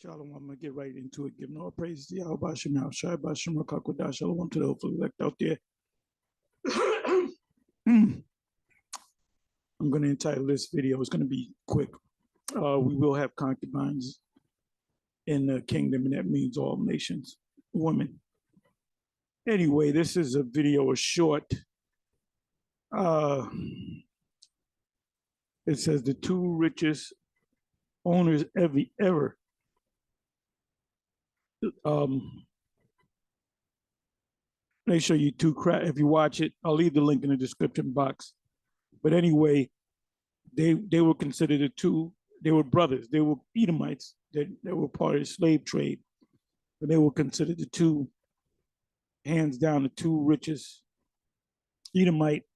Shalom, I'm going to get right into it. Giving all praise to Yahawashi, Shai, Qadash, Shalom to the hopefully elect out there. I'm going to entitle this video, it's going to be quick. We will have concubines in the kingdom, and that means all nations, women. Anyway, this is a video, a short. It says the two richest owners ever. They show you two crap. If you watch it, I'll leave the link in the description box. But anyway, they were considered the two. They were brothers. They were Edomites. They were part of the slave trade. But they were considered the two, hands down, the two richest Edomites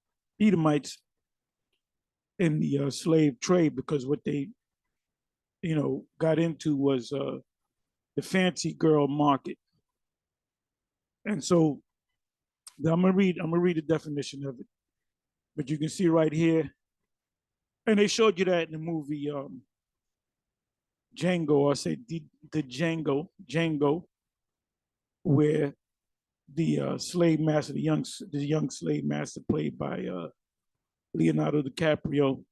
in the slave trade, because what they, got into was the fancy girl market. And so I'm gonna read the definition of it. But you can see right here, and they showed you that in the movie Django, I say the Django, where the slave master, the young slave master played by Leonardo DiCaprio,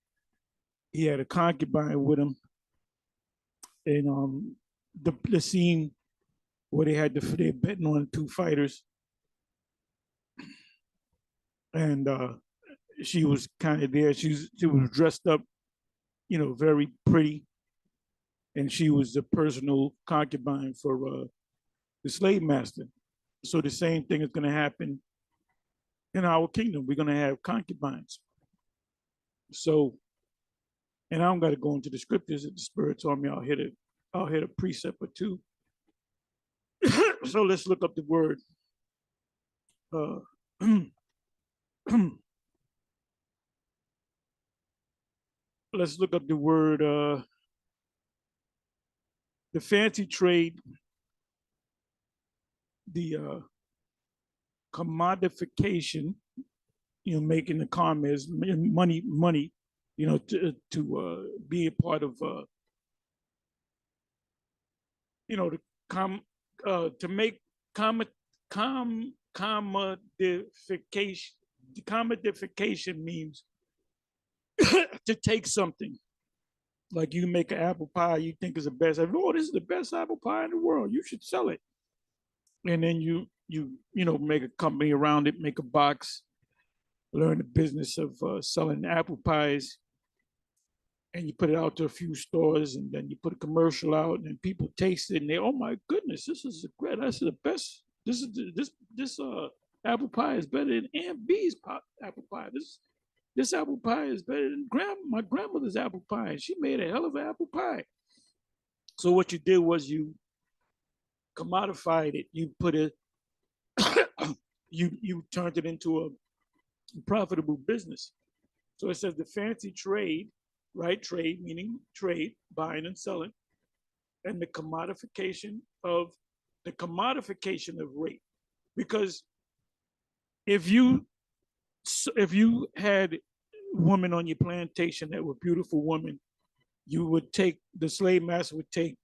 he had a concubine with him. And the scene where they had they're betting on two fighters, and she was kind of there. She was dressed up, very pretty, and she was the personal concubine for the slave master. So the same thing is going to happen in our kingdom. We're going to have concubines. So, and I don't got to go into the scriptures. If the Spirit told me, I'll hit a precept or two. So let's look up the word. Let's look up the word. The fancy trade, the commodification, making the commerce, money, to be a part of, to make commodification. Commodification means to take something. Like you make an apple pie, you think is the best. Oh, this is the best apple pie in the world. You should sell it. And then you make a company around it, make a box, learn the business of selling apple pies, and you put it out to a few stores, and then you put a commercial out, and people taste it, and they, oh my goodness, this is great. This is the best. This apple pie is better than Aunt B's apple pie. This apple pie is better than my grandmother's apple pie. She made a hell of an apple pie. So what you did was you commodified it. You put it, you turned it into a profitable business. So it says the fancy trade, right? Trade meaning trade, buying and selling, and the commodification of rape. Because if you had women on your plantation that were beautiful women, the slave master would take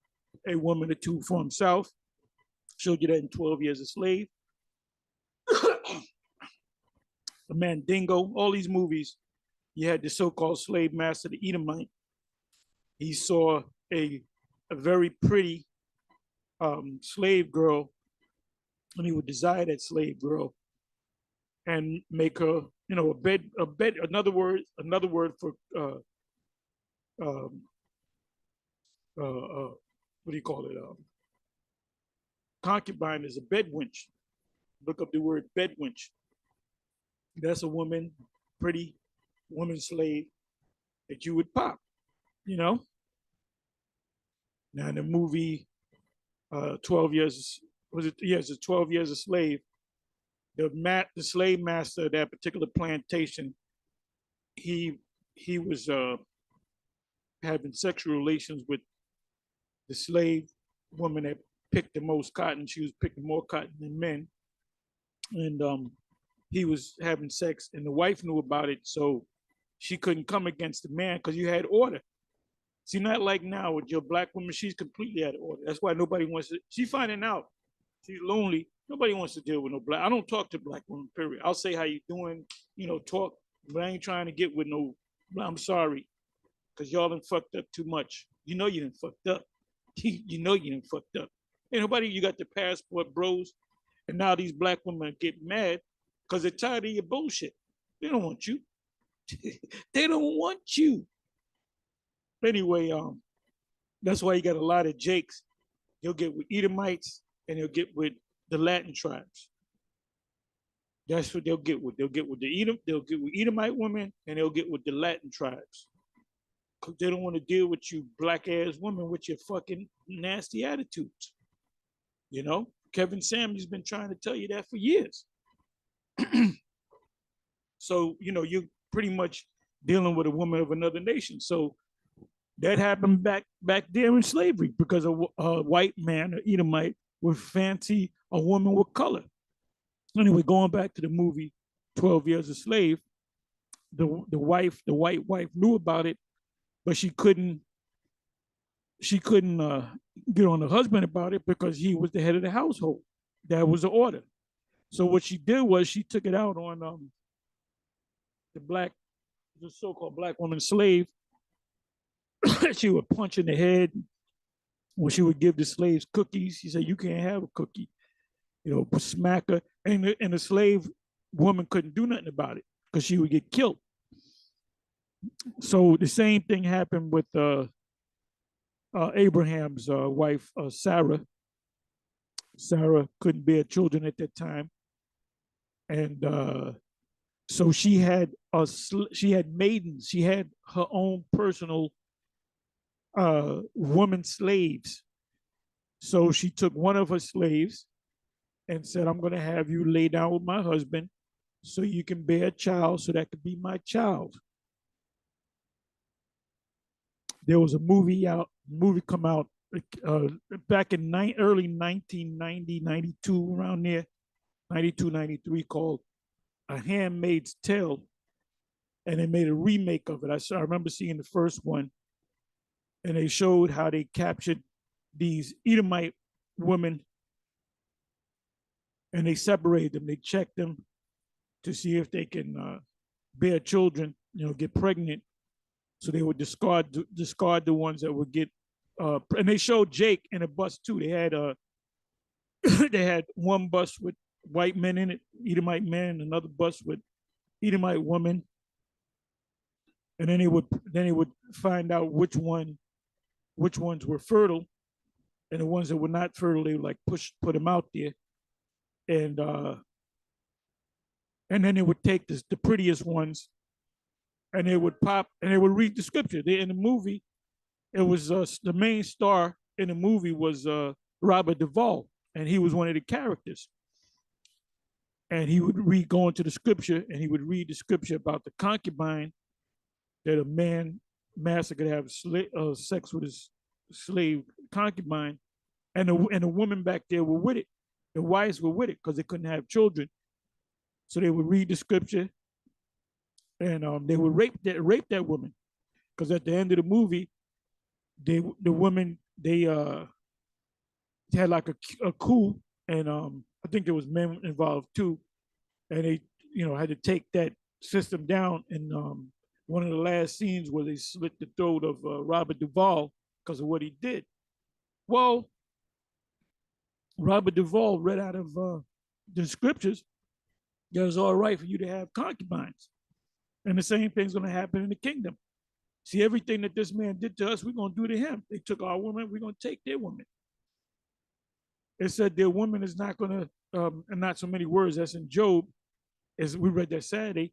a woman or two for himself. Showed you that in 12 Years a Slave. The Mandingo, all these movies, you had the so-called slave master, the Edomite. He saw a very pretty slave girl, and he would desire that slave girl and make her, a bed. Another word for what do you call it? Concubine is a bed wench. Look up the word bed wench. That's a woman, pretty woman slave that you would pop, Now in the movie 12 Years, was it? Yes, it's 12 Years a Slave. The slave master of that particular plantation, he was having sexual relations with the slave woman that picked the most cotton. She was picking more cotton than men. And he was having sex, and the wife knew about it, so she couldn't come against the man because you had order. See, not like now with your black woman, she's completely out of order. That's why nobody wants to, she's finding out. She's lonely. Nobody wants to deal with no black. I don't talk to black women, period. I'll say how you doing, talk, but I ain't trying to get with no, I'm sorry, because y'all done fucked up too much. You know you done fucked up. You know you done fucked up. Ain't nobody, you got the passport bros, and now these black women get mad because they're tired of your bullshit. They don't want you. They don't want you. Anyway, that's why you got a lot of Jakes. You'll get with Edomites and you'll get with the Latin tribes. That's what they'll get with. They'll get with the Edom, they'll get with Edomite women, and they'll get with the Latin tribes. Because they don't want to deal with you black ass women with your fucking nasty attitudes. Kevin Samuel's been trying to tell you that for years. So, you're pretty much dealing with a woman of another nation. So that happened back there in slavery because a white man, an Edomite, would fancy a woman with color. Anyway, going back to the movie 12 Years a Slave, the white wife knew about it, but she couldn't get on the husband about it because he was the head of the household. That was the order. So what she did was she took it out on the so-called black woman slave. She would punch in the head. When she would give the slaves cookies, she said, "You can't have a cookie." Smack her. And the slave woman couldn't do nothing about it because she would get killed. So the same thing happened with Abraham's wife, Sarah. Sarah couldn't bear children at that time. And so she had maidens. She had her own personal woman slaves. So she took one of her slaves and said, "I'm going to have you lay down with my husband so you can bear a child, so that could be my child." There was a movie come out back in early 1990, 92, around there, 92, 93, called A Handmaid's Tale. And they made a remake of it. I remember seeing the first one, and they showed how they captured these Edomite women and they separated them. They checked them to see if they can bear children, get pregnant. So they would discard the ones that would get, and they showed Jake in a bus too. They had they had one bus with white men in it, Edomite men, another bus with Edomite women, and then they would find out which ones were fertile, and the ones that were not fertile, they would like put them out there, and then they would take the prettiest ones, and they would read the scripture. In the movie, it was the main star in the movie was Robert Duvall, and he was one of the characters. And he would go into the scripture, and he would read the scripture about the concubine, that a master could have sex with his slave concubine, and the women back there were with it. The wives were with it because they couldn't have children. So they would read the scripture, and they would rape that woman, because at the end of the movie, the women they had like a coup, and I think there was men involved too, and they had to take that system down. And one of the last scenes where they slit the throat of Robert Duvall because of what he did. Well, Robert Duvall read out of the scriptures that it's all right for you to have concubines. And the same thing's going to happen in the kingdom. See, everything that this man did to us, we're going to do to him. They took our women, we're going to take their women. It said their woman is not going to, and not so many words, that's in Job, as we read that Saturday,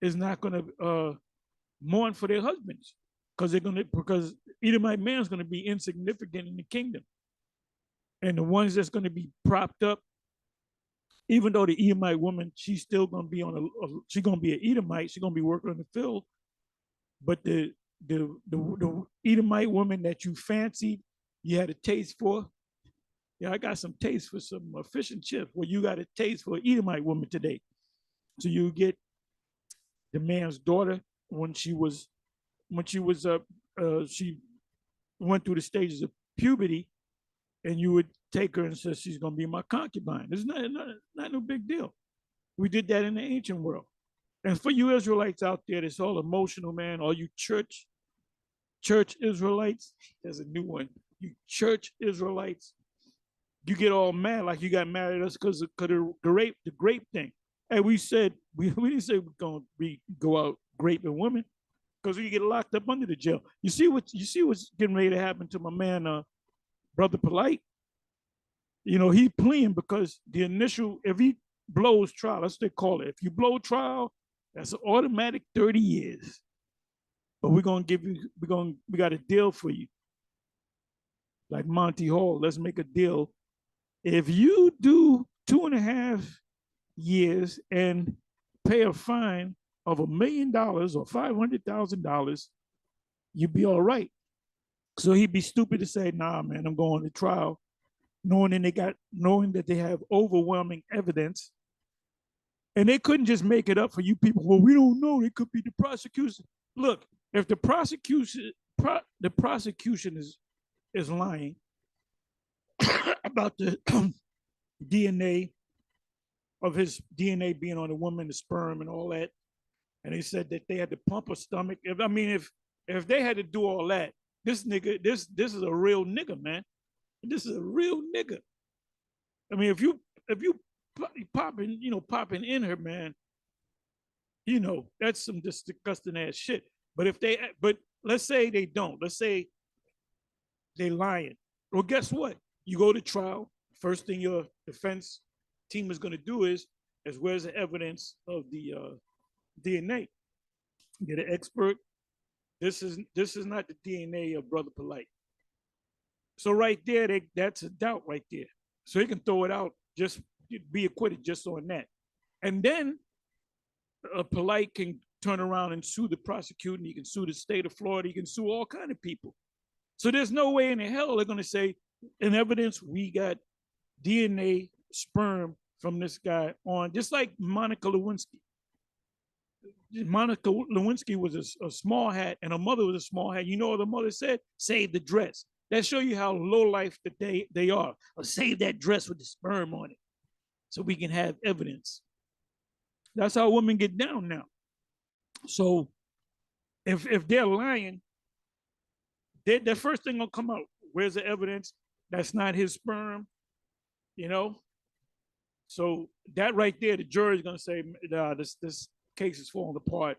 is not going to mourn for their husbands, because Edomite man is going to be insignificant in the kingdom. And the ones that's going to be propped up, even though the Edomite woman, she's still going to be she's going to be an Edomite, she's going to be working in the field, but the Edomite woman that you fancied, you had a taste for. Yeah, I got some taste for some fish and chips. Well, you got a taste for an Edomite woman today. So you get the man's daughter when she went through the stages of puberty, and you would take her and say she's going to be my concubine. It's not no big deal. We did that in the ancient world. And for you Israelites out there, that's all emotional, man. All you church Israelites, there's a new one. You church Israelites, you get all mad like you got mad at us because of the grape thing. And we said we didn't say we're gonna go out raping women because we get locked up under the jail. You see what's getting ready to happen to my man, Brother Polite. You know, he pleading because the initial, if he blows trial, that's what they call it. If you blow trial, that's an automatic 30 years. But we're gonna give you, we got a deal for you. Like Monty Hall, let's make a deal. If you do 2.5 years and pay a fine of $1 million or $500,000, you'd be all right. So he'd be stupid to say, nah, man, I'm going to trial, knowing that they have overwhelming evidence. And they couldn't just make it up for you people. Well, we don't know. It could be the prosecution. Look, if the prosecution is lying about the DNA of his DNA being on the woman, the sperm and all that, and they said that they had to pump her stomach. If they had to do all that, this nigga, this is a real nigga, man. This is a real nigga. I mean, if you popping in her, man, you know, that's some just disgusting ass shit. But let's say they don't. Let's say they lying. Well, guess what? You go to trial. First thing your defense team is going to do is where's the evidence of the DNA? Get an expert. This is not the DNA of Brother Polite. So right there, that's a doubt right there. So he can throw it out, just be acquitted just on that. And then a Polite can turn around and sue the prosecutor. He can sue the state of Florida. He can sue all kind of people. So there's no way in the hell they're going to say, in evidence, we got DNA sperm from this guy on, just like Monica Lewinsky. Monica Lewinsky was a small hat, and her mother was a small hat. You know what the mother said? Save the dress. That show you how low life that they are. Or save that dress with the sperm on it, so we can have evidence. That's how women get down now. So if they're lying, the first thing gonna come out. Where's the evidence? That's not his sperm, you know. So that right there, the jury is gonna say, nah, this case is falling apart.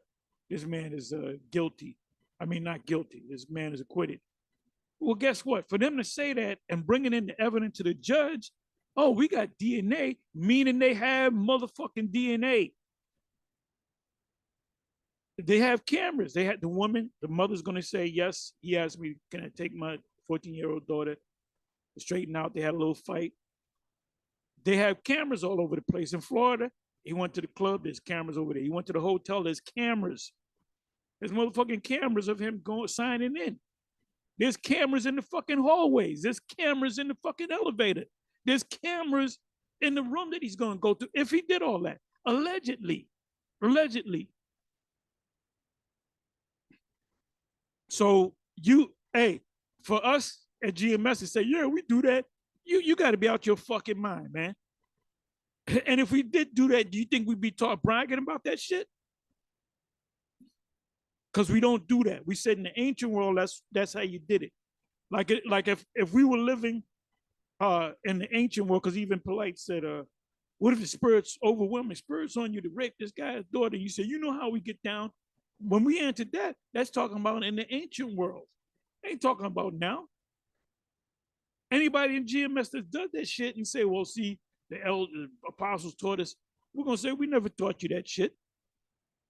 This man is guilty. I mean, not guilty. This man is acquitted. Well, guess what? For them to say that and bringing in the evidence to the judge, oh, we got DNA, meaning they have motherfucking DNA. They have cameras. They had the woman, the mother's going to say, yes, he asked me, can I take my 14-year-old daughter to straighten out? They had a little fight. They have cameras all over the place. In Florida, he went to the club, there's cameras over there. He went to the hotel, there's cameras. There's motherfucking cameras of him signing in. There's cameras in the fucking hallways. There's cameras in the fucking elevator. There's cameras in the room that he's going to go to if he did all that. Allegedly. So for us at GMS to say, yeah, we do that, you got to be out your fucking mind, man. And if we did do that, do you think we'd be bragging about that shit? Because we don't do that. We said in the ancient world, that's how you did it. Like if we were living in the ancient world, because even Polite said, what if the spirit's overwhelming? Spirit's on you to rape this guy's daughter. You say, you know how we get down? When we entered that, that's talking about in the ancient world. Ain't talking about now. Anybody in GMS that does that shit and say, well, see, the apostles taught us, we're going to say, we never taught you that shit.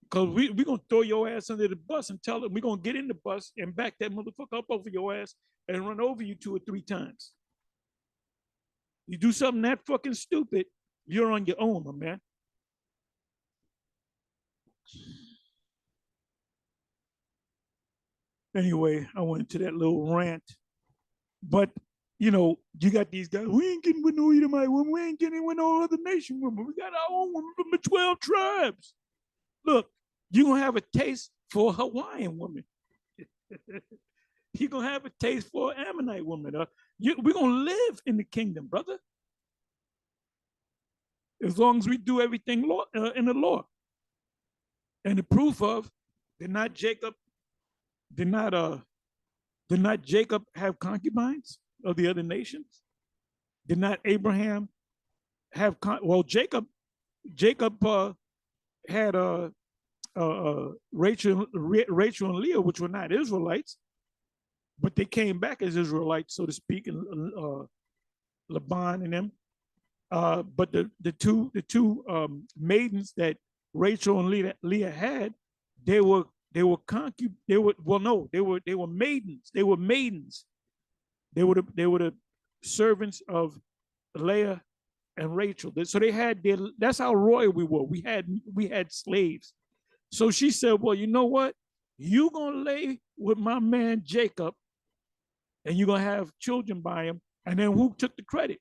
Because we're going to throw your ass under the bus and tell them we're going to get in the bus and back that motherfucker up over your ass and run over you 2 or 3 times. You do something that fucking stupid, you're on your own, my man. Anyway, I went into that little rant. But, you know, you got these guys, we ain't getting with no Edomite women, we ain't getting with no other nation women. We got our own women from the 12 tribes. Look, you're going to have a taste for a Hawaiian woman. He gonna have a taste for an Ammonite woman. We're gonna live in the kingdom, brother. As long as we do everything in the law. And the proof of did not Jacob have concubines of the other nations? Did not Abraham have Jacob had Rachel and Leah, which were not Israelites, but they came back as Israelites, so to speak, and Laban and them. But the two maidens that Rachel and Leah had, they were maidens. They were maidens. They were the servants of Leah and Rachel. So they had that's how royal we were. We had slaves. So she said, well, you know what? You gonna lay with my man Jacob, and you're gonna have children by him. And then who took the credit?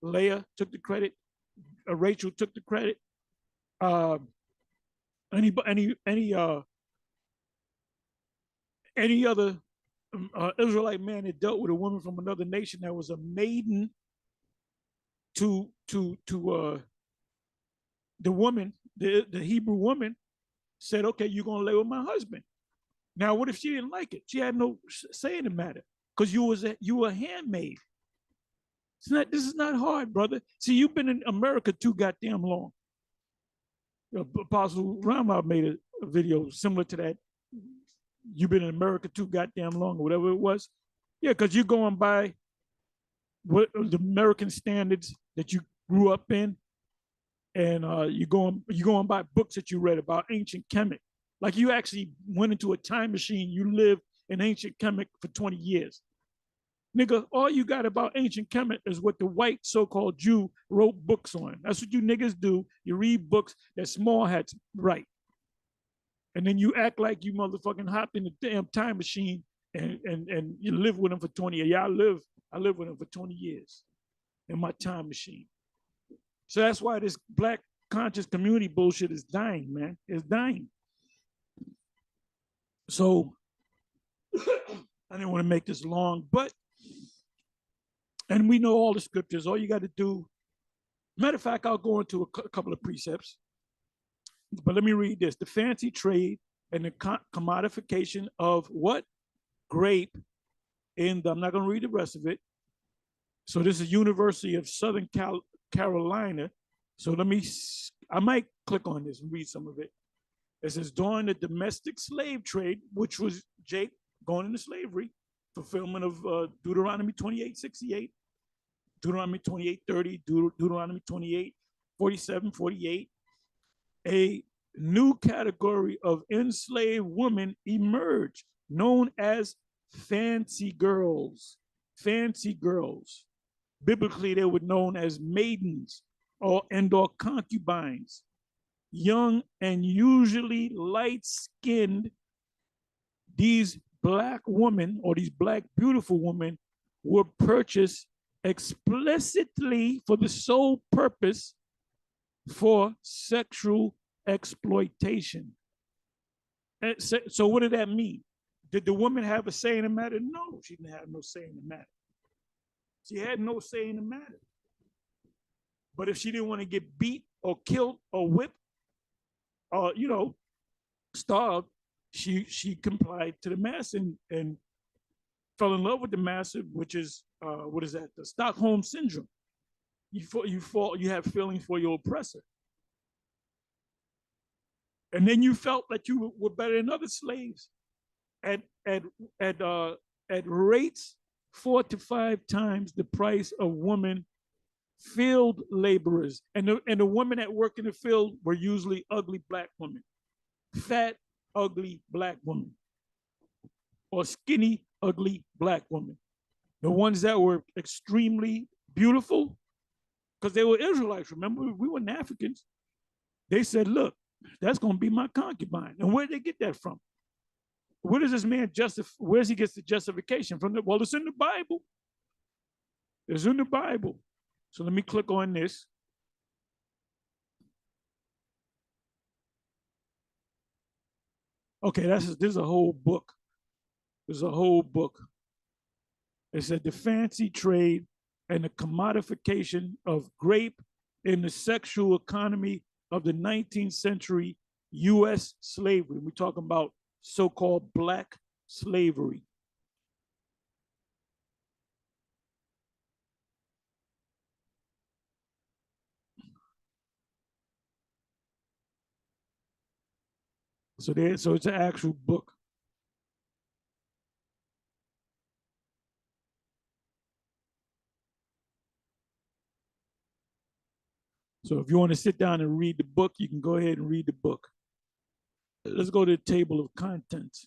Leah took the credit. Rachel took the credit. Any other Israelite man that dealt with a woman from another nation that was a maiden to the woman, the Hebrew woman, said, okay, you're gonna lay with my husband. Now, what if she didn't like it? She had no say in the matter because you were a handmaid. This is not hard, brother. See, you've been in America too goddamn long. Apostle Rama made a video similar to that. You've been in America too goddamn long, or whatever it was. Yeah, because you're going by what the American standards that you grew up in, and you're going by books that you read about ancient Kemet. Like you actually went into a time machine. You lived in ancient Kemet for 20 years. Nigga, all you got about ancient Kemet is what the white so-called Jew wrote books on. That's what you niggas do. You read books that small hats write. And then you act like you motherfucking hopped in the damn time machine and you live with them for 20 years. Yeah, I live with them for 20 years in my time machine. So that's why this black conscious community bullshit is dying, man. It's dying. So I didn't want to make this long, and we know all the scriptures. All you got to do, matter of fact, I'll go into a couple of precepts, but let me read this. The fancy trade and the commodification of what? Grape I'm not going to read the rest of it. So this is University of Southern Carolina. So I might click on this and read some of it. It says, during the domestic slave trade, which was Jake going into slavery, fulfillment of Deuteronomy 28:68, Deuteronomy 28:30, Deuteronomy 28:47, 48, a new category of enslaved women emerged, known as fancy girls. Fancy girls. Biblically, they were known as maidens or concubines. Young and usually light-skinned, these black women or these black beautiful women were purchased explicitly for the sole purpose for sexual exploitation. And so what did that mean? Did the woman have a say in the matter? No, she didn't have no say in the matter. She had no say in the matter. But if she didn't want to get beat or killed or whipped or, starved, she complied to the master and fell in love with the master, which is, what is that? The Stockholm syndrome. You have feelings for your oppressor. And then you felt that you were better than other slaves at rates 4 to 5 times the price of women field laborers. And the women that work in the field were usually ugly black women, fat, ugly black women, or skinny, ugly black women. The ones that were extremely beautiful, because they were Israelites, remember, we were Africans. They said, look, that's going to be my concubine. And where did they get that from? Where does this man where does he get the justification from? Well, it's in the Bible. It's in the Bible. So let me click on this. Okay, this is a whole book. There's a whole book. It said the fancy trade and the commodification of grape in the sexual economy of the 19th century U.S. slavery. We're talking about so-called black slavery. So it's an actual book. So if you want to sit down and read the book, you can go ahead and read the book. Let's go to the table of contents.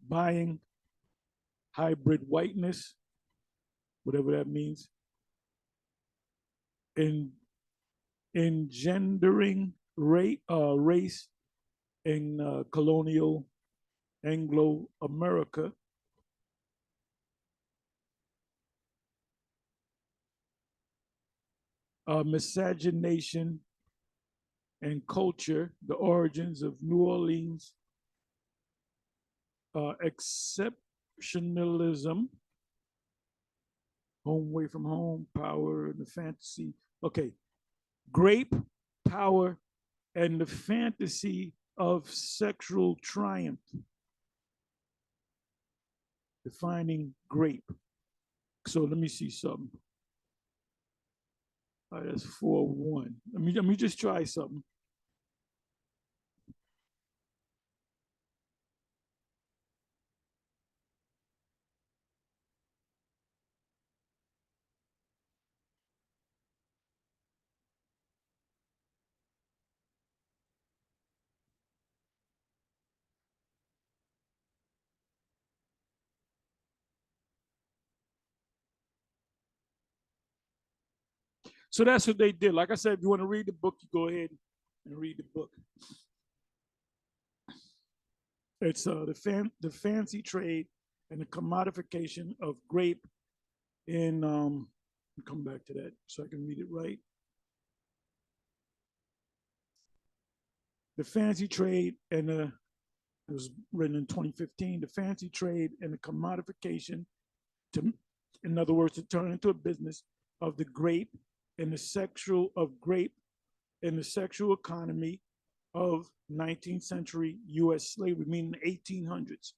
Buying hybrid whiteness, whatever that means. Engendering race in colonial Anglo-America. Miscegenation and culture, the origins of New Orleans, exceptionalism, home away from home, power, and the fantasy. Okay, grape, power, and the fantasy of sexual triumph. Defining grape. So let me see something. All right, that's 4-1. Let me just try something. So that's what they did. Like I said, if you want to read the book, you go ahead and read the book. It's the fancy trade and the commodification of grape in, come back to that so I can read it right. The fancy trade and it was written in 2015, the fancy trade and the commodification in other words, to turn into a business of the grape and the sexual economy of 19th century U.S. slavery, meaning the 1800s.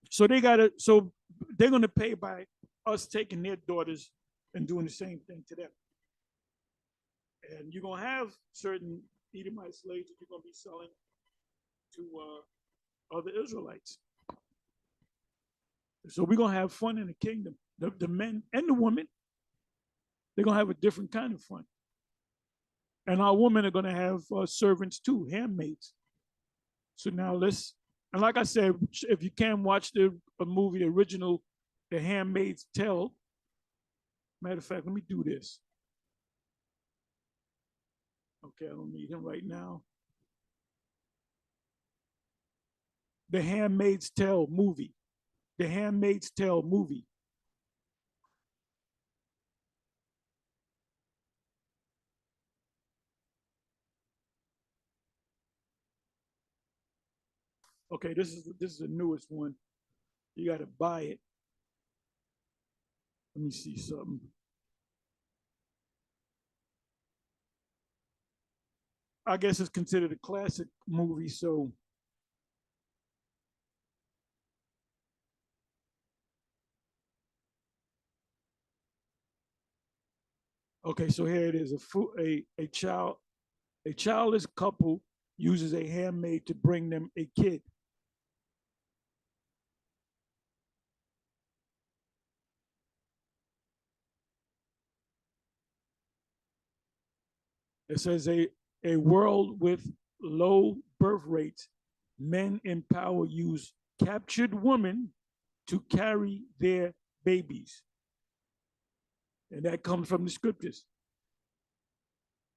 So they're going to pay by us taking their daughters and doing the same thing to them. And you're going to have certain Edomite slaves that you're going to be selling to other Israelites. So we're going to have fun in the kingdom. The men and the women, they're going to have a different kind of fun. And our women are going to have servants too, handmaids. So now and like I said, if you can watch the movie, the original, The Handmaid's Tale. Matter of fact, let me do this. Okay, I don't need him right now. The Handmaid's Tale movie. The Handmaid's Tale movie. Okay, this is the newest one. You got to buy it. Let me see something. I guess it's considered a classic movie, so okay, so here it is. A childless couple uses a handmaid to bring them a kid. It says a world with low birth rates, men in power use captured women to carry their babies. And that comes from the scriptures.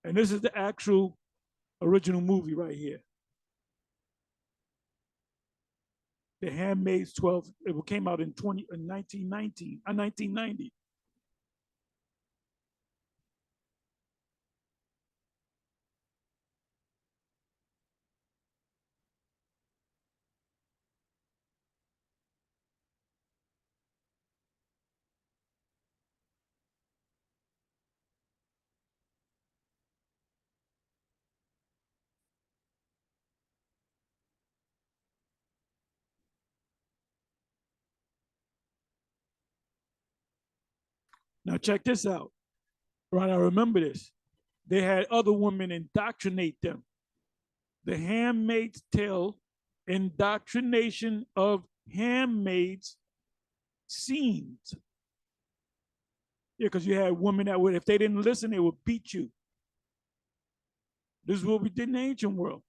And this is the actual original movie right here. The Handmaid's 12, it came out in 1990. Now check this out. Right, I remember this. They had other women indoctrinate them. The Handmaid's Tale, indoctrination of handmaids scenes. Yeah, because you had women that would, if they didn't listen, they would beat you. This is what we did in the ancient world.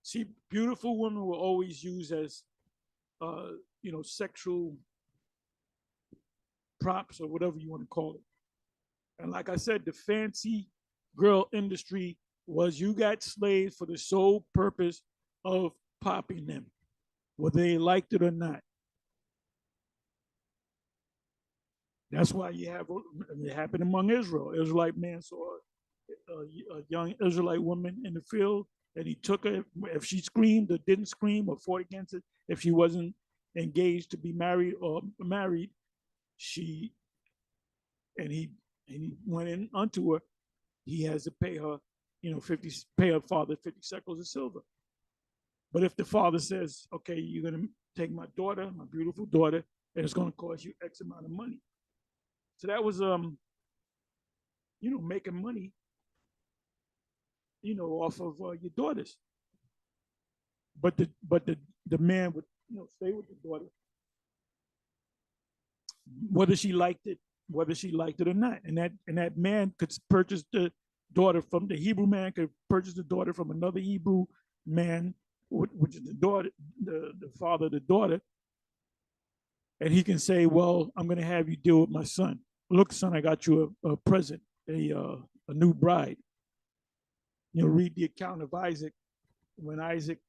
See, beautiful women were always used as, sexual props or whatever you want to call it. And like I said, the fancy girl industry was you got slaves for the sole purpose of popping them, whether they liked it or not. That's why you have it happened among Israel. Israelite man saw a young Israelite woman in the field, and he took her. If she screamed or didn't scream or fought against it, if she wasn't engaged to be married or married, he went in unto her. He has to pay her, pay her father 50 shekels of silver. But if the father says, okay, you're gonna take my daughter, my beautiful daughter, and it's gonna cost you X amount of money. So that was making money, off of your daughters. But the man would stay with the daughter, whether she liked it or not. And that man could purchase the daughter from the Hebrew man could purchase the daughter from another Hebrew man, which is the daughter, the father of the daughter. And he can say, well, I'm going to have you deal with my son. Look, son, I got you a present, a new bride. Read the account of Isaac when Isaac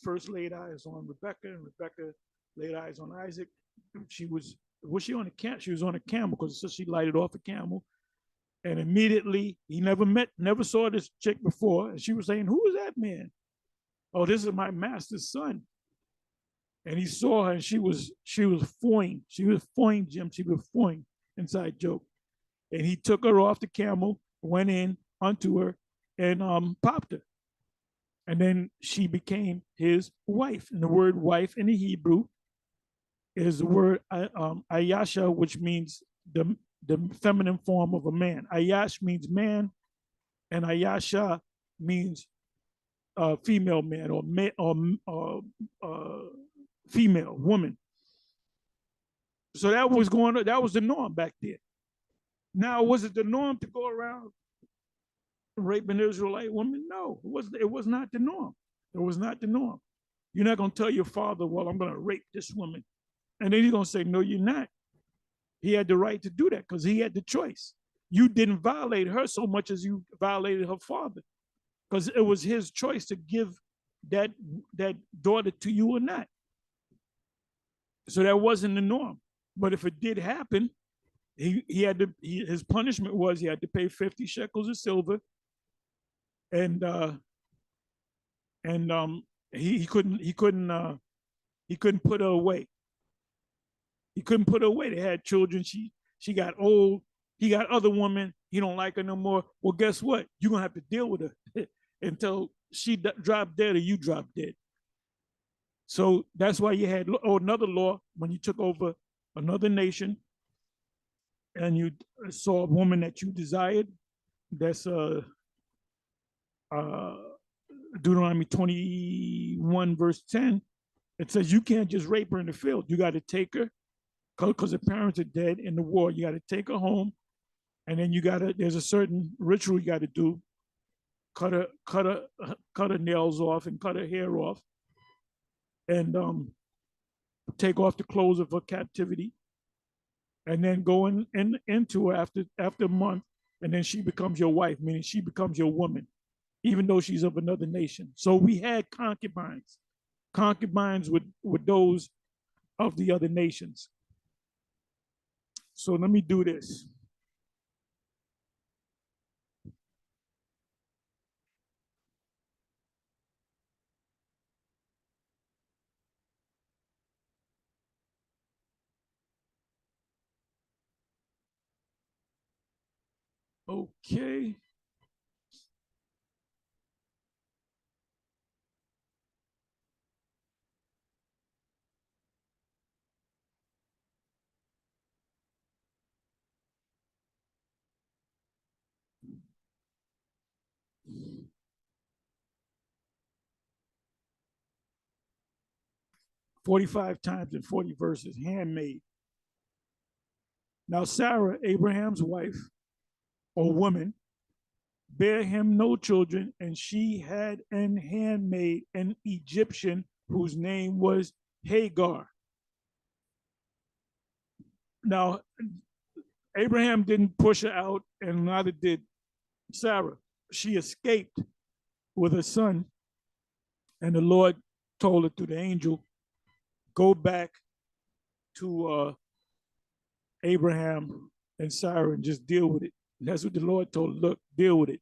first laid eyes on Rebecca, and Rebecca laid eyes on Isaac. Was she on a camel? She was on a camel because it says she lighted off a camel. And immediately he never saw this chick before. And she was saying, who is that man? Oh, this is my master's son. And he saw her and she was foying. She was foying Jim. She was foying, inside joke. And he took her off the camel, went in unto her, and popped her. And then she became his wife. And the word wife in the Hebrew is the word ayasha, which means the feminine form of a man. Ayash means man, and ayasha means female man or female woman. So that was going on. That was the norm back then. Now, was it the norm to go around raping Israelite women? No, it was not the norm. It was not the norm. You're not going to tell your father, well, I'm going to rape this woman. And then he's going to say, no, you're not. He had the right to do that because he had the choice. You didn't violate her so much as you violated her father, because it was his choice to give that daughter to you or not. So that wasn't the norm. But if it did happen, his punishment was he had to pay 50 shekels of silver, and he couldn't put her away. He couldn't put her away. They had children. She got old. He got other women. He don't like her no more. Well, guess what? You're gonna have to deal with her until she dropped dead or you drop dead. So that's why you had another law when you took over another nation and you saw a woman that you desired. That's Deuteronomy 21 verse 10. It says you can't just rape her in the field. You got to take her because the parents are dead in the war. You got to take her home, and then there's a certain ritual you got to do. Cut her nails off and cut her hair off, and take off the clothes of her captivity, and then go into her after a month, and then she becomes your wife, meaning she becomes your woman, even though she's of another nation. So we had concubines. Concubines with those of the other nations. So let me do this. Okay. $45 times in 40 verses, handmaid. Now Sarah, Abraham's wife or woman, bare him no children, and she had an handmaid, an Egyptian, whose name was Hagar. Now, Abraham didn't push her out, and neither did Sarah. She escaped with her son, and the Lord told her through the angel, go back to Abraham and Sarah and just deal with it. And that's what the Lord told her, look, deal with it.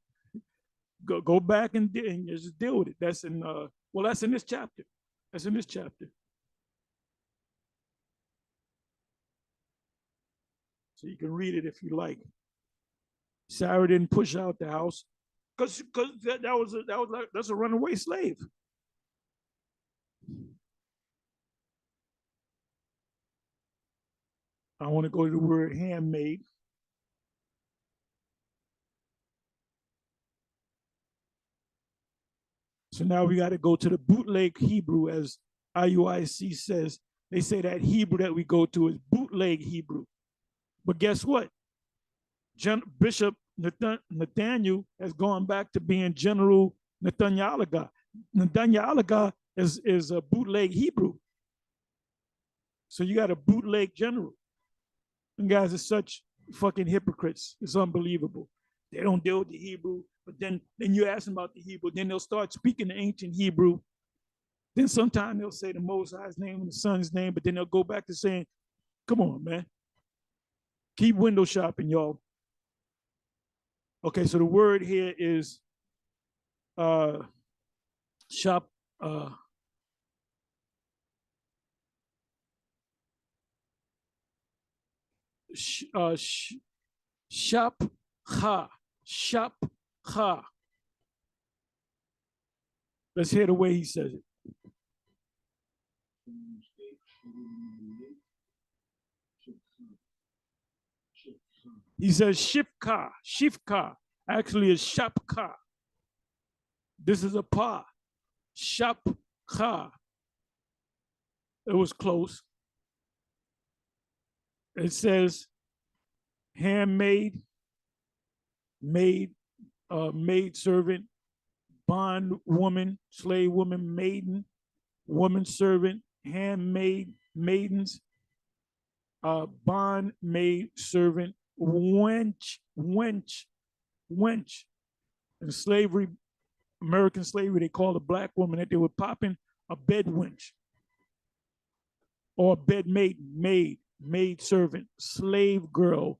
Go back and just deal with it. That's in, that's in this chapter. That's in this chapter. So you can read it if you like. Sarah didn't push out the house because that's a runaway slave. I want to go to the word handmaid. So now we got to go to the bootleg Hebrew, as IUIC says. They say that Hebrew that we go to is bootleg Hebrew. But guess what? Bishop Nathaniel has gone back to being General Nathaniah. Nathaniah is a bootleg Hebrew. So you got a bootleg general. And guys are such fucking hypocrites. It's unbelievable. They don't deal with the Hebrew, but then you ask them about the Hebrew, then they'll start speaking the ancient Hebrew. Then sometimes they'll say the Most High's name and the Son's name, but then they'll go back to saying, come on, man. Keep window shopping, y'all. Okay, so the word here is shop. Shapcha. Shapcha. Let's hear the way he says it. He says shifka. Shifka actually is shapka. This is a pa. Shapka. It was close. It says handmaid, maid, maid servant, bond woman, slave woman, maiden, woman servant, handmaid, maidens, bond maid servant, wench. In slavery, American slavery, they called a black woman that they were popping a bed wench or a bed maid, maid servant, slave girl,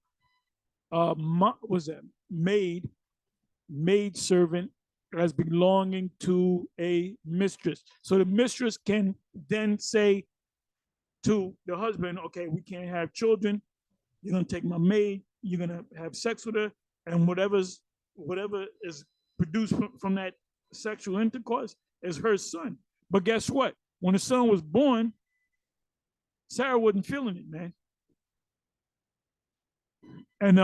was that maid servant as belonging to a mistress. So the mistress can then say to the husband, okay, we can't have children. You're gonna take my maid, you're gonna have sex with her, and whatever is produced from that sexual intercourse is her son. But guess what? When the son was born, Sarah wasn't feeling it, man. And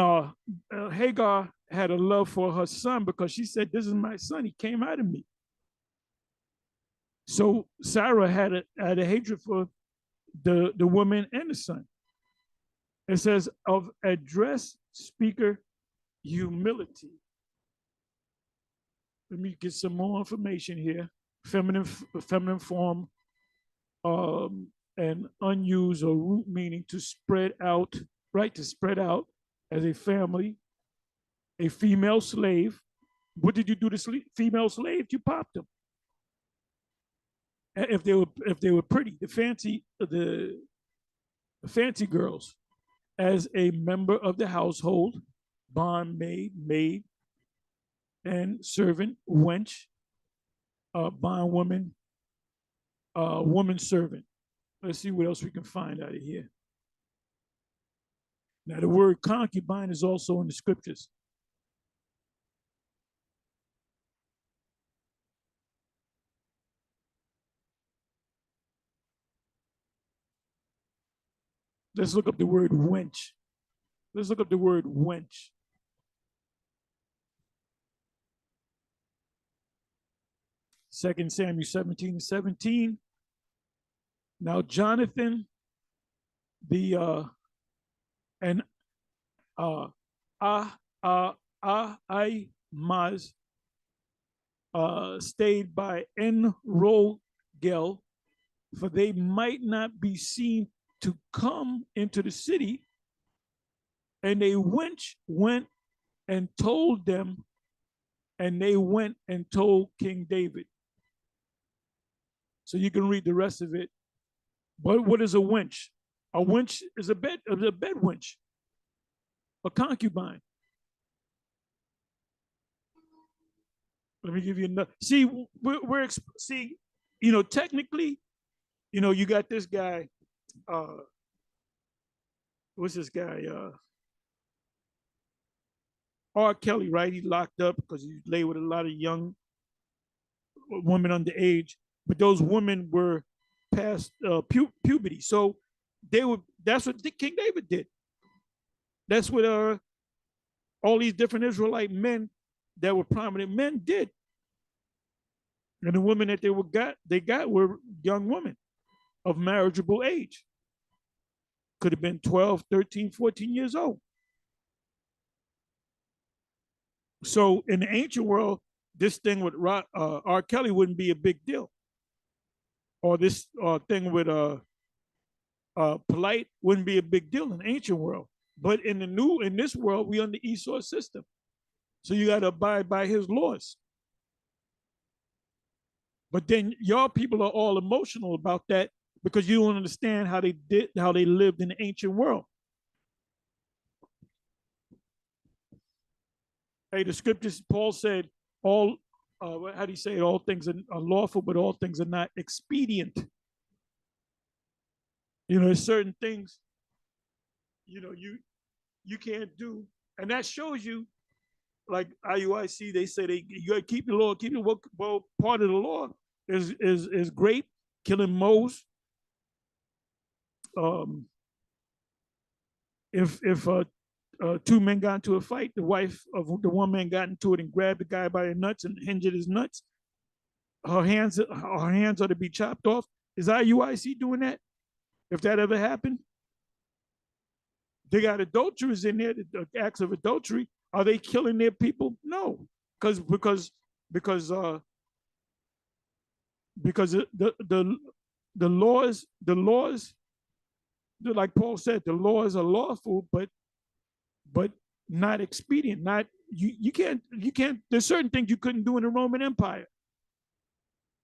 Hagar had a love for her son because she said, this is my son. He came out of me. So Sarah had a hatred for the woman and the son. It says of address, speaker, humility. Let me get some more information here. Feminine form, and unused or root meaning to spread out, right? To spread out as a family. A female slave. What did you do to female slaves? You popped them. If they were pretty, the fancy girls, as a member of the household, bondmaid, maid, and servant, wench, bondwoman, woman servant. Let's see what else we can find out of here. Now, the word concubine is also in the scriptures. Let's look up the word wench. Let's look up the word wench. Second Samuel 17:17. Now Jonathan, the and Ahimaaz stayed by En-Rogel, for they might not be seen to come into the city. And a wench went and told them, and they went and told King David. So you can read the rest of it. But what is a wench? A wench is a bed wench, a concubine. Let me give you another. See, see, technically, you got this guy. What's this guy? R. Kelly, right? He locked up because he lay with a lot of young women underage, but those women were past puberty. So that's what King David did. That's what all these different Israelite men that were prominent men did. And the women that they got were young women of marriageable age. Could have been 12, 13, 14 years old. So in the ancient world, this thing with R. Kelly wouldn't be a big deal. Or this thing with polite wouldn't be a big deal in the ancient world. But in this world, we on the Esau system. So you got to abide by his laws. But then y'all people are all emotional about that because you don't understand how they lived in the ancient world. Hey, the scriptures, Paul said, how do you say it? All things are lawful, but all things are not expedient. There's certain things, you can't do. And that shows you, like IUIC, they say you got to keep the law, well, part of the law is great, killing moles. If two men got into a fight, the wife of the one man got into it and grabbed the guy by the nuts and injured his nuts, her hands are to be chopped off. Is IUIC doing that? If that ever happened? They got adulterers in there, the acts of adultery. Are they killing their people? No, because the laws, like Paul said, the laws are lawful, but not expedient. Not you can't. There's certain things you couldn't do in the Roman Empire.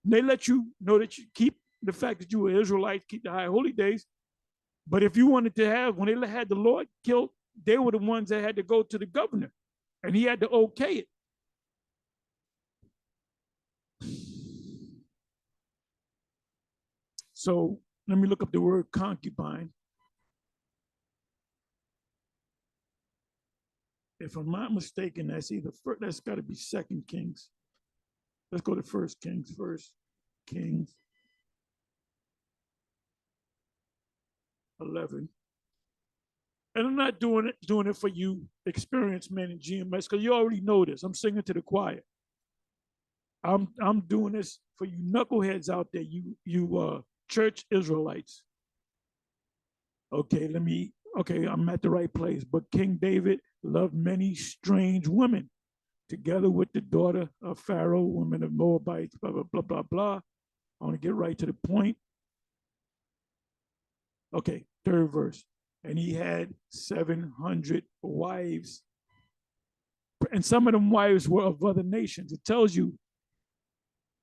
And they let you know that you keep the fact that you were Israelites, keep the high holy days. But if you wanted to have, when they had the Lord killed, they were the ones that had to go to the governor, and he had to okay it. So let me look up the word concubine. If I'm not mistaken, that's got to be 2 Kings. Let's go to 1 Kings. 1 Kings 11. And I'm not doing it for you experienced men in GMS, because you already know this. I'm singing to the choir. I'm doing this for you knuckleheads out there, you church Israelites. Okay, let me okay, I'm at the right place. But King David loved many strange women, together with the daughter of Pharaoh, women of Moabites, blah, blah, blah, blah, blah. I want to get right to the point. Okay, third verse. And he had 700 wives. And some of them wives were of other nations. It tells you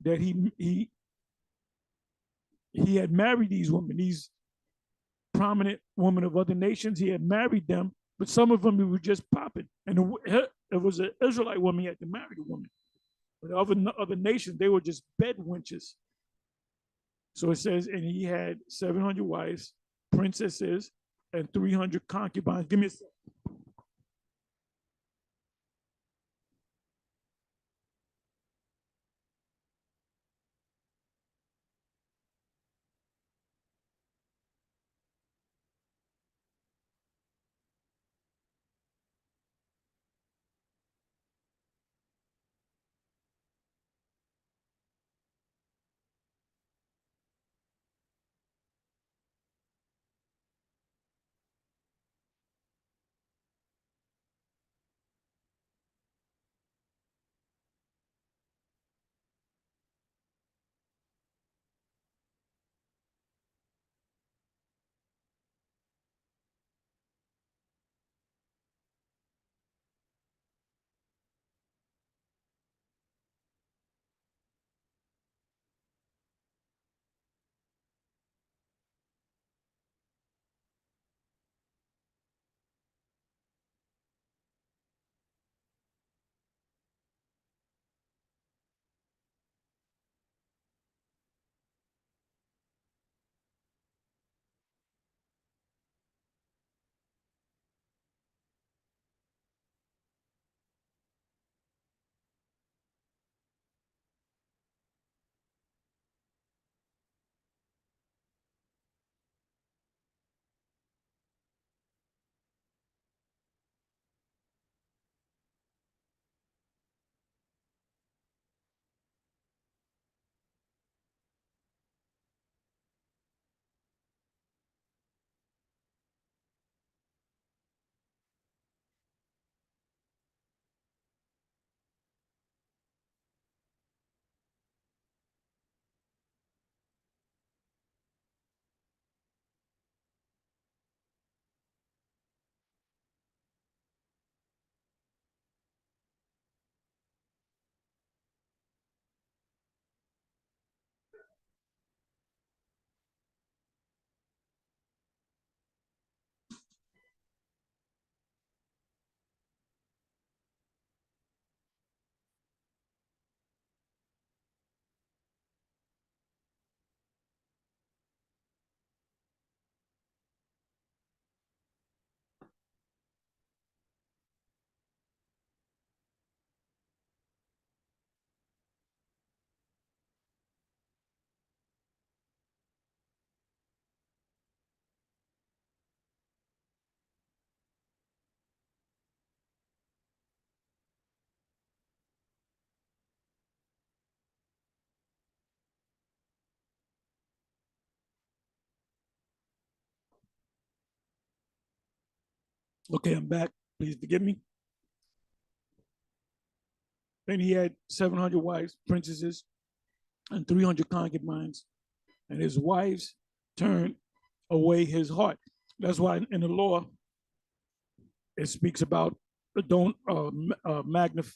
that he had married these women, these prominent women of other nations. He had married them, but some of them he was just popping. And it was an Israelite woman, he had to marry the woman. But other nations, they were just bed wenches. So it says, and he had 700 wives, princesses, and 300 concubines. Give me a second. Okay, I'm back. Please forgive me. Then he had 700 wives, princesses, and 300 concubines, and his wives turned away his heart. That's why in the law, it speaks about don't magnify.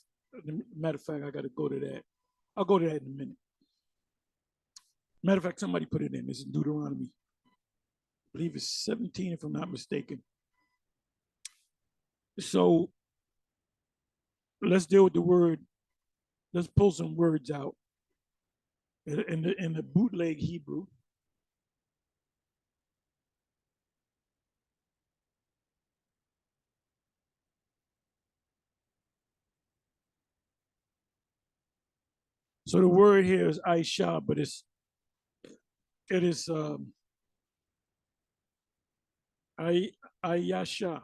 Matter of fact, I got to go to that. I'll go to that in a minute. Matter of fact, somebody put it in. It's in Deuteronomy. I believe it's 17, if I'm not mistaken. So let's deal with the word. Let's pull some words out in the bootleg Hebrew. So the word here is Aisha, but it is Ayasha.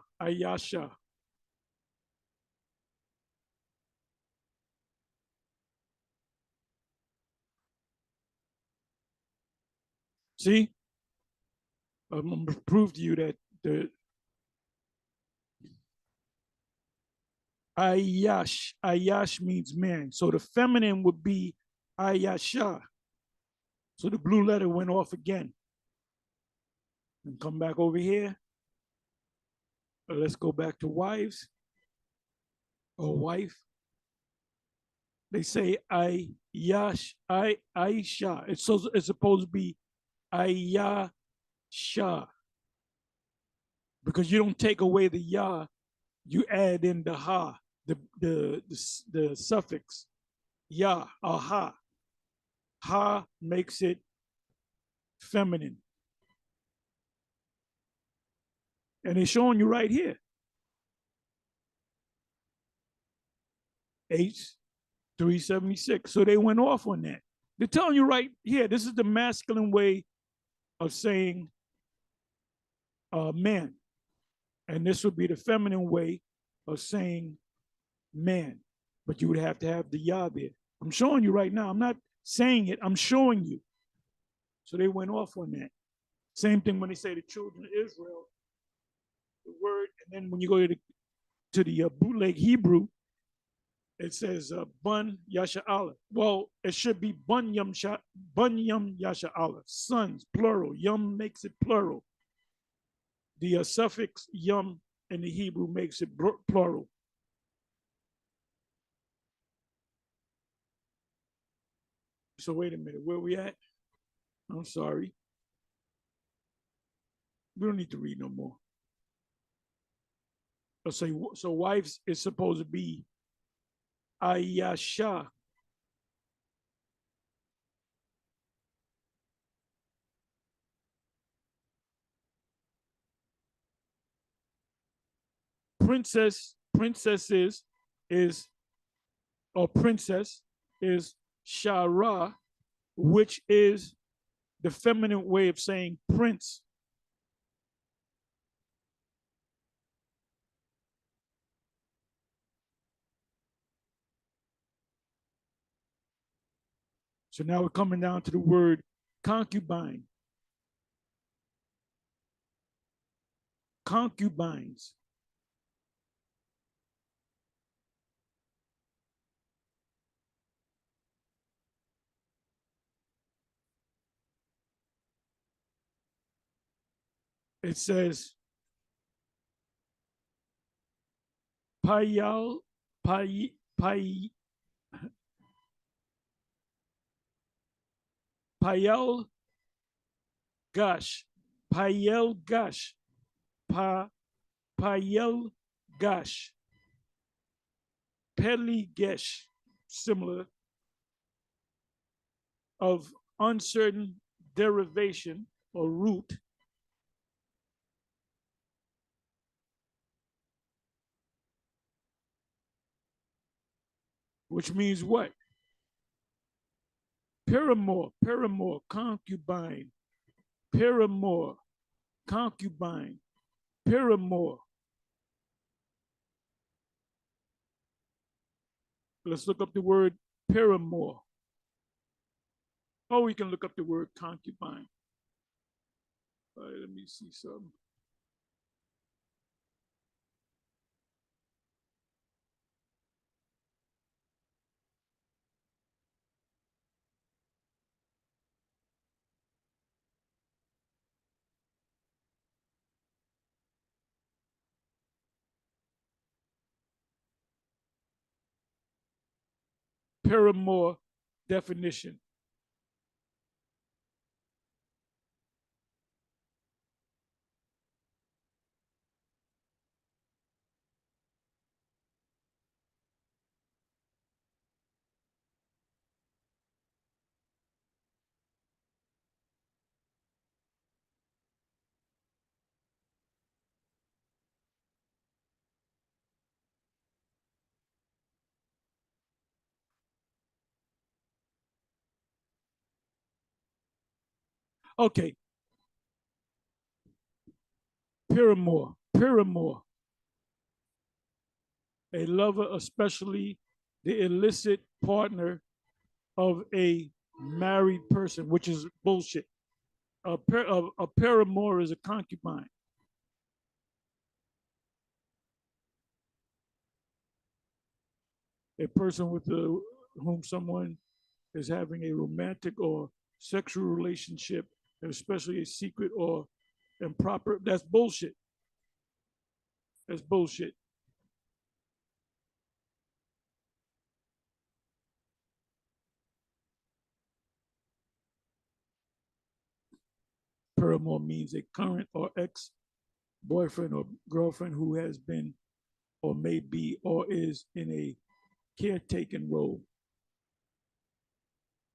See, I'm gonna prove to you that Ayash. Ayash means man. So the feminine would be Ayasha. So the blue letter went off again. And come back over here. Let's go back to wives or wife. They say Ayash, Aisha. It's supposed to be Ayasha. Because you don't take away the ya, you add in the ha, the suffix ya or ha. Ha makes it feminine. And it's showing you right here. H376. So they went off on that. They're telling you right here, this is the masculine way of saying man. And this would be the feminine way of saying man. But you would have to have the ya there. I'm showing you right now. I'm not saying it. I'm showing you. So they went off on that. Same thing when they say the children of Israel, the word, and then when you go to the bootleg Hebrew, it says bun yasha'ala. Well, it should be bunyam yasha'ala. Sons, plural. Yum makes it plural. The suffix yum in the Hebrew makes it plural. So wait a minute, where we at? I'm sorry. We don't need to read no more. So wives is supposed to be Ayasha. Princesses is, or princess is Shara, which is the feminine way of saying prince. So now we're coming down to the word concubine. Concubines. It says Payal Gash. Payel Gash. Payel Gash. Peli Gesh, similar, of uncertain derivation or root. Which means what? Paramour, concubine. Paramour, concubine. Paramour. Let's look up the word paramour. Or we can look up the word concubine. All right, let me see something. Paramour definition. Okay. Paramour. A lover, especially the illicit partner of a married person, which is bullshit. A paramour is a concubine. a person with whom someone is having a romantic or sexual relationship, especially a secret or improper. That's bullshit. That's bullshit. Paramour means a current or ex-boyfriend or girlfriend who has been or may be or is in a caretaking role.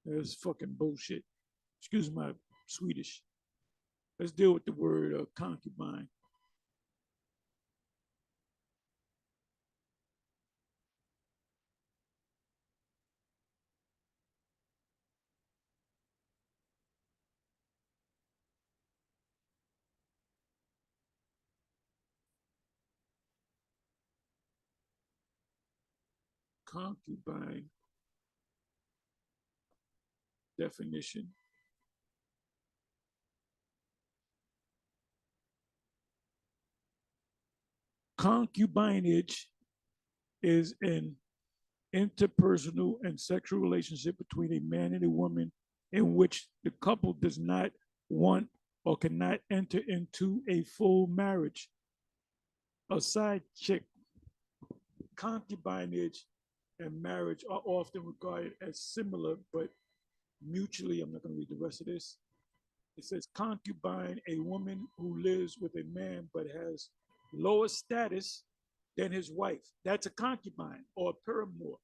That's fucking bullshit. Excuse my Swedish. Let's deal with the word concubine. Concubine definition. Concubinage is an interpersonal and sexual relationship between a man and a woman in which the couple does not want or cannot enter into a full marriage. A side chick, concubinage and marriage are often regarded as similar, but mutually, I'm not going to read the rest of this. It says concubine, a woman who lives with a man but has lower status than his wife. That's a concubine or a paramour.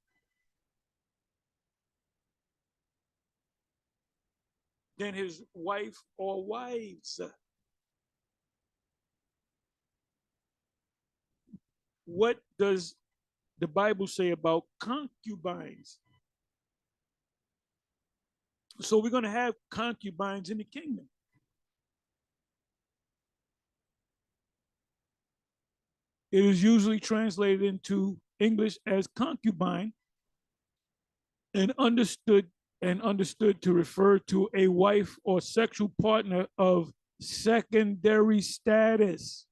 Than his wife or wives. What does the Bible say about concubines? So we're going to have concubines in the kingdom. It is usually translated into English as concubine and understood to refer to a wife or sexual partner of secondary status.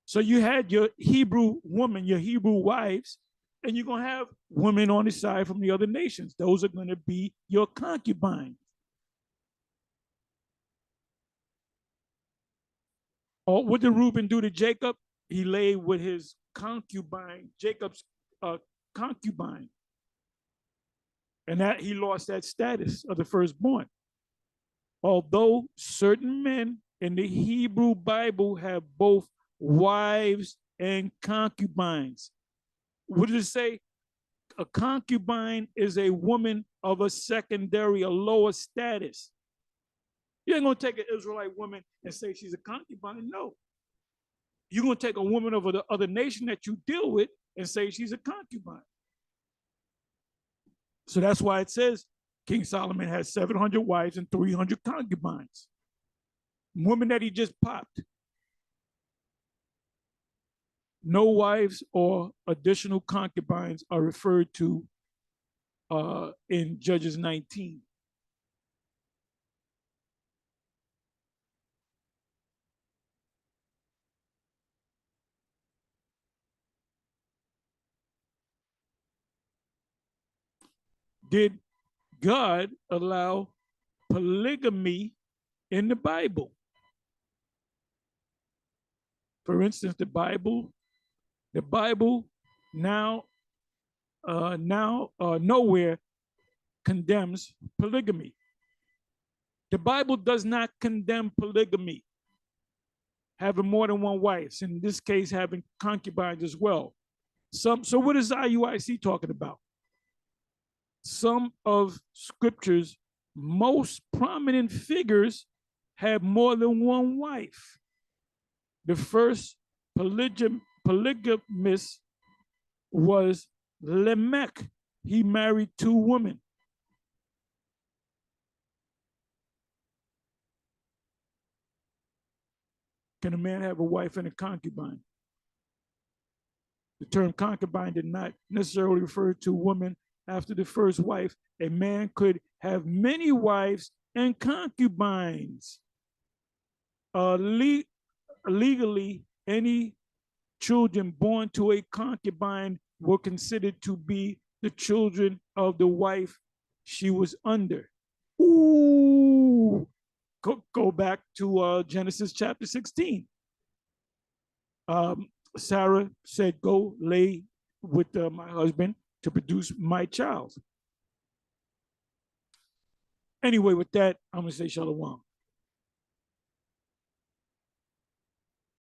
So you had your Hebrew woman, your Hebrew wives, and you're going to have women on the side from the other nations. Those are going to be your concubines. Or what did Reuben do to Jacob? He lay with his concubine, Jacob's concubine. And that he lost that status of the firstborn. Although certain men in the Hebrew Bible have both wives and concubines. What does it say? A concubine is a woman of a secondary, a lower status. You ain't gonna take an Israelite woman and say she's a concubine. No. You're gonna take a woman of the other nation that you deal with and say she's a concubine. So that's why it says King Solomon has 700 wives and 300 concubines. Women that he just popped. No wives or additional concubines are referred to in Judges 19. Did God allow polygamy in the Bible? For instance, the Bible now nowhere condemns polygamy. The Bible does not condemn polygamy, having more than one wife, in this case, having concubines as well. So what is IUIC talking about? Some of scripture's most prominent figures have more than one wife. The first polygamist was Lamech. He married 2 women. Can a man have a wife and a concubine? The term concubine did not necessarily refer to women after the first wife. A man could have many wives and concubines. Legally, any children born to a concubine were considered to be the children of the wife she was under. Ooh, go back to Genesis chapter 16. Sarah said, go lay with my husband to produce my child. Anyway, with that, I'm going to say shalom.